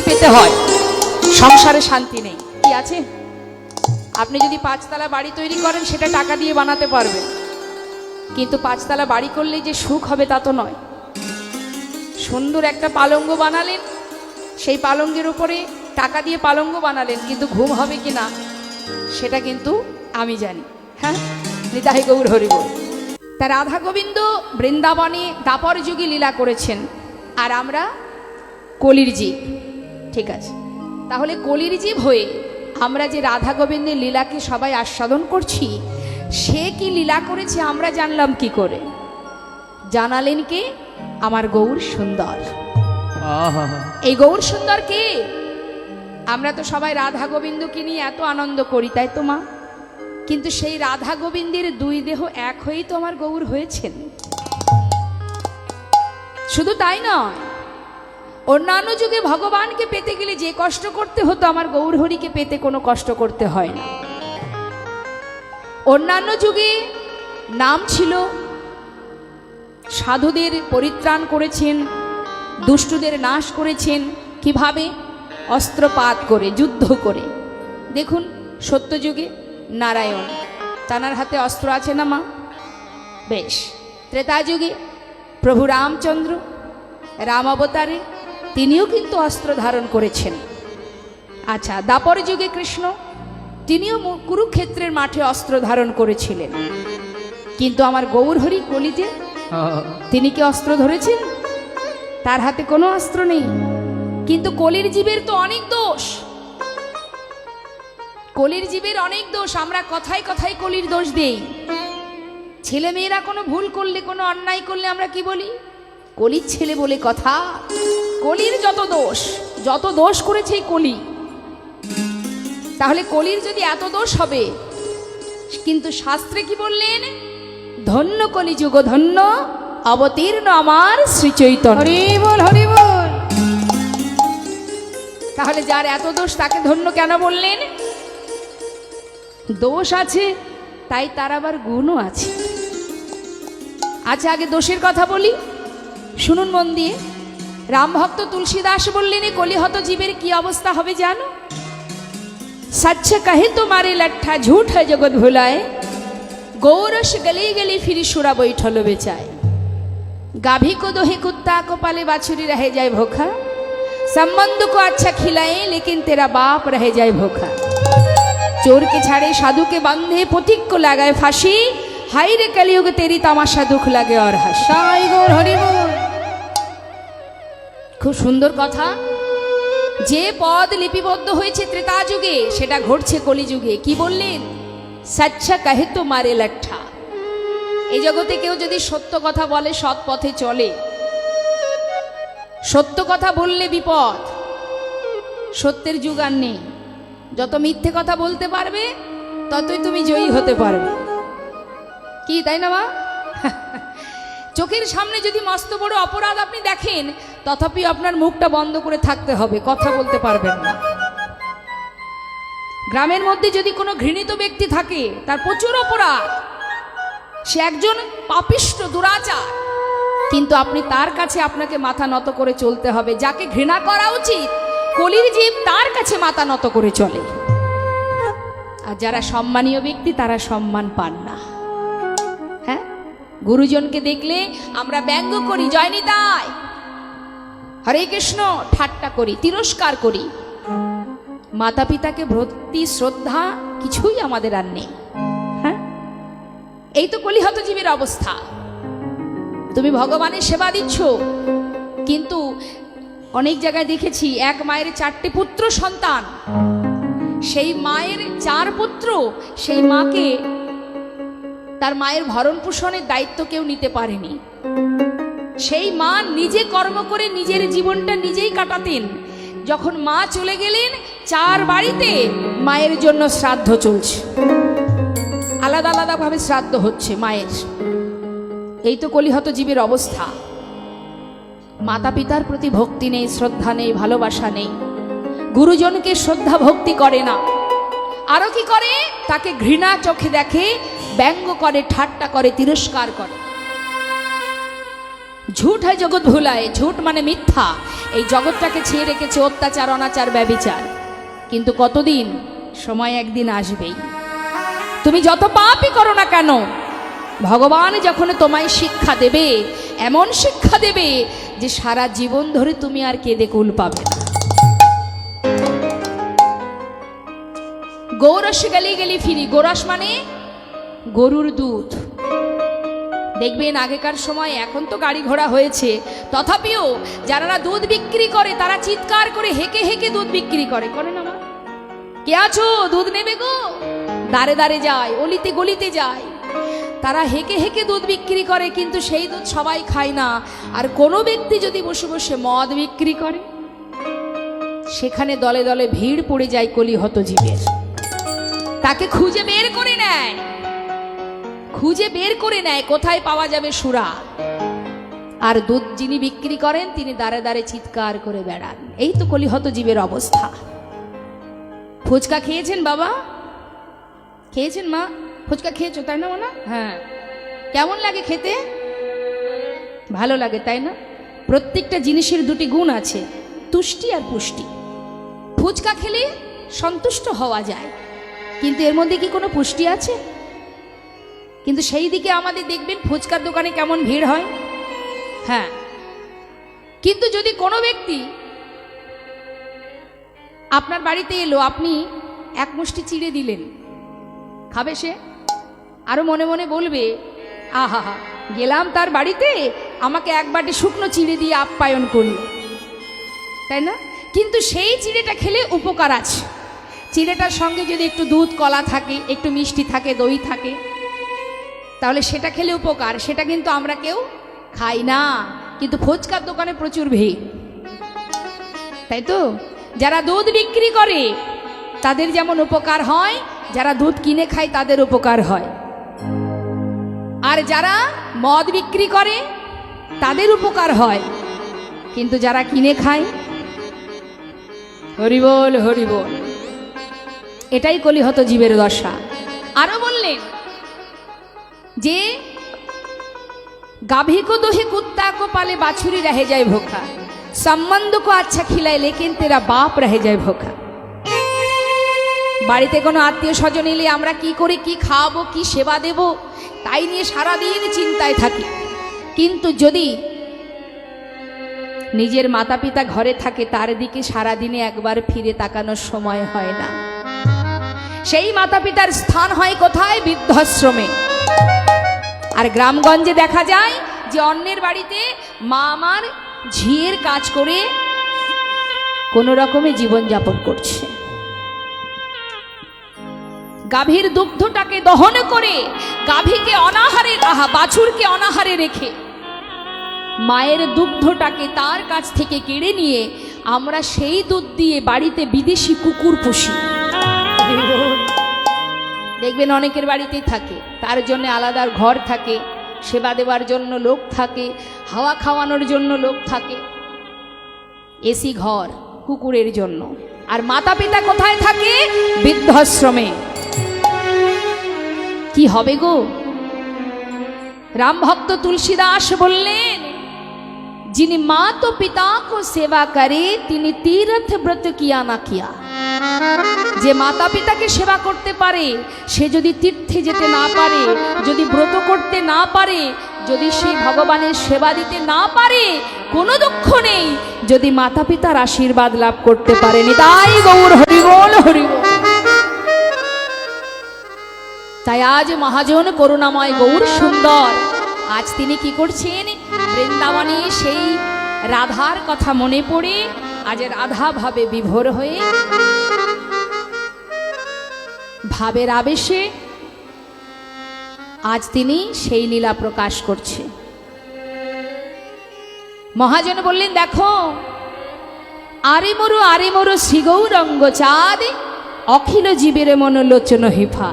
পেতে হয়, সংসারে শান্তি নেই। কি আছে? আপনি যদি 5 তলা বাড়ি তৈরি করেন সেটা টাকা দিয়ে বানাতে পারবেন, কিন্তু 5 তলা বাড়ি করলেই যে সুখ হবে তা তো নয়। সুন্দর একটা পালঙ্গ বানালেন, সেই পালঙ্গের উপরে টাকা দিয়ে পালঙ্গ বানালেন, কিন্তু ঘুম হবে কি না সেটা কিন্তু আমি জানি। হ্যাঁ, নিতাই গৌর হরি বল। তা রাধা গোবিন্দ বৃন্দাবনে দাপর যুগে লীলা করেছেন, আর আমরা কলির জীব। ঠিক আছে, তাহলে কলির জীব হয়ে আমরা যে রাধা গোবিন্দের লীলাকে সবাই আস্বাদন করছি, সে কি লীলা করেছে আমরা জানলাম কি করে? জানালেন কে? আমার গৌর সুন্দর। এই গৌর সুন্দর কে? আমরা তো সবাই রাধা গোবিন্দকে নিয়ে এত আনন্দ করি, তাই তো মা? কিন্তু সেই রাধা গোবিন্দের দুই দেহ এক হয়েই তো আমার গৌর হয়েছেন। শুধু তাই নয়, অন্যান্য যুগে ভগবানকে পেতে গেলে যে কষ্ট করতে হতো, আমার গৌর হরিকে পেতে কোনো কষ্ট করতে হয় না। অন্যান্য যুগে নাম ছিল, সাধুদের পরিত্রাণ করেছেন, দুষ্টদের নাশ করেছেন। কিভাবে? অস্ত্রপাত করে, যুদ্ধ করে। দেখুন সত্যযুগে নারায়ণ, তানার হাতে অস্ত্র আছে না মা? বেশ। ত্রেতা যুগে প্রভু রামচন্দ্র রাম অবতারে তিনিও কিন্তু অস্ত্র ধারণ করেছেন। আচ্ছা, দাপর যুগে কৃষ্ণ, তিনিও কুরুক্ষেত্রের মাঠে অস্ত্র ধারণ করেছিলেন। কিন্তু আমার গৌর হরি কলিতে তিনি কি অস্ত্র ধরেছেন? তার হাতে কোনো অস্ত্র নেই। কিন্তু কলির জীবের তো অনেক দোষ, কলির জীবের অনেক দোষ। আমরা কথায় কথায় কলির দোষ দেই। ছেলে মেয়েরা কোনো ভুল করলে, কোনো অন্যায় করলে আমরা কি বলি? কলির ছেলে বলে কথা। কলির যত দোষ করেছে এই কলি। তাহলে কলির যদি এত দোষ হবে, কিন্তু শাস্ত্রে কি বললেন? ধন্য কলি যুগ ধন্য, অবতীর্ণ আমার শ্রী চৈতন্য। হরি বল, হরি বল। তাহলে যার এত দোষ তাকে ধন্য কেন বললেন? দোষ আছে তাই তার আবার গুণও আছে। আচ্ছা, আগে দোষের কথা বলি, শুনুন মন দিয়ে। রামভক্ত তুলসীদাস বললেন, কলিহত জীবের কি অবস্থা হবে জানো? सच कहे तुम्हारे लट्ठा झूठ है जगत भुलाए, गौरस गली गली फिर सुरा बैठल बेचाए, गाभी को दोहे कुत्ता को पाले बाछुरी रह जाए भूखा, संबंध को अच्छा खिलाए लेकिन तेरा बाप रह जाए भूखा, चोर के छाड़े साधु के बंधे पथिक को लगाए फांसी, हाय रे कलियुग तेरी तमाशा दुख लगे और हाय गौर हरि बोल। খুব সুন্দর কথা। যে পদ লিপিবদ্ধ হয়েছে ত্রেতা যুগে, সেটা ঘটছে কলিযুগে। কি বললেন? সচ্চা কাহে তো মারে লাঠা। এই জগতে কেউ যদি সত্য কথা বলে, সৎ পথে চলে, সত্য কথা বললে বিপদ। সত্যের যুগ আর নেই। যত মিথ্যে কথা বলতে পারবে ততই তুমি জয়ী হতে পারবে। কি তাই না মা? চোখের সামনে যদি মস্ত বড় অপরাধ আপনি দেখেন, তথাপি আপনার মুখটা বন্ধ করে থাকতে হবে, কথা বলতে পারবেন না। গ্রামের মধ্যে যদি কোনো ঘৃণিত ব্যক্তি থাকে, তার প্রচুর অপরাধ, সে একজন পাপিষ্ঠ দুরাচার, কিন্তু আপনি তার কাছে আপনাকে মাথা নত করে চলতে হবে। যাকে ঘৃণা করা উচিত, কলির জীব তার কাছে মাথা নত করে চলে। আর যারা সম্মানীয় ব্যক্তি, তারা সম্মান পান না। হ্যাঁ, গুরুজনকে দেখলে আমরা ব্যঙ্গ করি, জয় নিতাই, হরে কৃষ্ণ, ঠাট্টা করি, তিরস্কার করি। মাতা পিতাকে ভক্তি শ্রদ্ধা কিছুই আমাদের আর নেই। হ্যাঁ, এই তো কলিহত জীবের অবস্থা। তুমি ভগবানের সেবা দিচ্ছ, কিন্তু অনেক জায়গায় দেখেছি এক মায়ের 4টে পুত্র সন্তান, সেই মায়ের 4 পুত্র, সেই মাকে, তার মায়ের ভরণ পোষণের দায়িত্ব কেউ নিতে পারেনি। সেই মা নিজে কর্ম করে নিজের জীবনটা নিজেই কাটাতেন। যখন মা চলে গেলেন, 4 বাড়িতে মায়ের জন্য শ্রাদ্ধ চলছে, আলাদা আলাদা ভাবে শ্রাদ্ধ হচ্ছে মায়ের। এই তো কলিহত জীবের অবস্থা। মাতা পিতার প্রতি ভক্তি নেই, শ্রদ্ধা নেই, ভালোবাসা নেই। গুরুজনকে শ্রদ্ধা ভক্তি করে না, আরো কি করে? তাকে ঘৃণা চোখে দেখে, ব্যঙ্গ করে, ঠাট্টা করে, তিরস্কার করে। ঝুট হয় জগৎ ভুলায়, ঝুট মানে মিথ্যা। এই জগৎটাকে ছেয়ে রেখেছে অত্যাচার, অনাচার, ব্যভিচার। কিন্তু কতদিন? সময় একদিন আসবেই। তুমি যত পাপই করো না কেন, ভগবান যখন তোমায় শিক্ষা দেবে, এমন শিক্ষা দেবে যে সারা জীবন ধরে তুমি আর কেঁদে কুল পাবে না। গৌরস গেলি গেলি ফিরি। গোরস মানে গরুর দুধ। দেখবেন আগেকার সময়, এখন তো গাড়ি ঘোড়া হয়েছে, তথাপিও যারা দুধ বিক্রি করে তারা চিৎকার করে হেঁকে হেঁকে দুধ বিক্রি করে। না মা, কে আছো, দুধ নেবে গো? দাঁড়ে দাঁড়ে যায়, অলিতে গলিতে যায়, তারা হেঁকে হেঁকে দুধ বিক্রি করে। কিন্তু সেই দুধ সবাই খায় না। আর কোনো ব্যক্তি যদি বসে বসে মদ বিক্রি করে, সেখানে দলে দলে ভিড় পড়ে যায় কলিহত জীবের। তাকে খুঁজে বের করে নেয়, খুঁজে বের করে নেয় কোথায় পাওয়া যাবে সুরা। আর দুধ যিনি বিক্রি করেন তিনি দাঁড়ে দাঁড়ে চিৎকার করে বেড়ান। এই তো কলিহত জীবের অবস্থা। ফুচকা খেয়েছেন বাবা? খেয়েছেন মা? ফুচকা খেয়েছো তাই না না? হ্যাঁ, কেমন লাগে খেতে? ভালো লাগে তাই না? প্রত্যেকটা জিনিসের দুটি গুণ আছে, তুষ্টি আর পুষ্টি। ফুচকা খেলে সন্তুষ্ট হওয়া যায়, কিন্তু এর মধ্যে কি কোনো পুষ্টি আছে? কিন্তু সেই দিকে আমাদের দেখবেন ফুচকার দোকানে কেমন ভিড় হয়। হ্যাঁ, কিন্তু যদি কোনো ব্যক্তি আপনার বাড়িতে এলো, আপনি এক মুষ্টি চিড়ে দিলেন, খাবে সে? আরো মনে মনে বলবে, আহা হা, গেলাম তার বাড়িতে, আমাকে এক বাটি শুকনো চিড়ে দিয়ে আপ্যায়ন করল, তাই না? কিন্তু সেই চিড়েটা খেলে উপকার আছে। চিড়েটার সঙ্গে যদি একটু দুধ, কলা থাকে, একটু মিষ্টি থাকে, দই থাকে, তাহলে সেটা খেলে উপকার। সেটা কিন্তু আমরা কেউ খাই না। কিন্তু ফুচকার দোকানে প্রচুর ভিড়, তাই তো? যারা দুধ বিক্রি করে তাদের যেমন উপকার হয়, যারা দুধ কিনে খায় তাদের উপকার হয়। আর যারা মদ বিক্রি করে তাদের উপকার হয়, কিন্তু যারা কিনে খায়, হরিবল হরিবল। এটাই কলিহত জীবের দশা। আরো বললেন যে गाभी को दोहे कुत्ता को पाले बाछुरी रह जाए भूखा, संबंध को अच्छा खिलाए लेकिन तेरा बाप रह जाए भूखा। বাড়িতে কোনো আত্মীয় স্বজন এলে আমরা কি করে, কি খাওয়াবো, কি সেবা দেব, তাই নিয়ে সারাদিন চিন্তায় থাকি। কিন্তু যদি নিজের মাতা পিতা ঘরে থাকে, তার দিকে সারাদিনে একবার ফিরে তাকানোর সময় হয় না। সেই মাতা পিতার স্থান হয় কোথায়? বৃদ্ধাশ্রমে। আর গ্রামগঞ্জে দেখা যায় যে অন্যের বাড়িতে মা আমার ঝিয়ের কাজ করে কোনো রকমে জীবনযাপন করছে। গাভীর দুগ্ধটাকে দহন করে, গাভীকে অনাহারে, বাছুরকে অনাহারে রেখে, মায়ের দুগ্ধটাকে তার কাছ থেকে কেড়ে নিয়ে আমরা সেই দুধ দিয়ে বাড়িতে বিদেশি কুকুর পুষি। দেখবেন অনেকের বাড়িতেই থাকে, তার জন্য আলাদা ঘর থাকে, সেবা দেওয়ার জন্য লোক থাকে, হাওয়া খাওয়ানোর জন্য লোক থাকে, এসি ঘর কুকুরের জন্য। আর মাতা পিতা কোথায় থাকে? বৃদ্ধাশ্রমে। কি হবে গো? রাম ভক্ত তুলসীদাস বললেন, যিনি মা তো পিতা কো সেবা করে তিনি তীর্থ ব্রত কিয়া না কিয়া। যে মাতা পিতাকে সেবা করতে পারে, সে যদি তীর্থে যেতে না পারে, যদি ব্রত করতে না পারে, যদি সে ভগবানের সেবা দিতে না পারে, কোনো দুঃখ নেই, যদি মাতা পিতার আশীর্বাদ লাভ করতে পারেনি। তাই গৌর হরিবল হরিবল। তাই আজ মহাজন করুণাময় গৌর সুন্দর, আজ তিনি কি করছেন? বৃন্দাবনে সেই রাধার কথা মনে পড়ে আজ রাধা ভাবে বিভোর হয়ে, ভাবের আবেশে আজ তিনি সেই লীলা প্রকাশ করছে। মহাজন বললেন, দেখো আরে মরু শ্রী গৌরঙ্গ চাঁদ, অখিল জীবের মনোলোচন হিফা।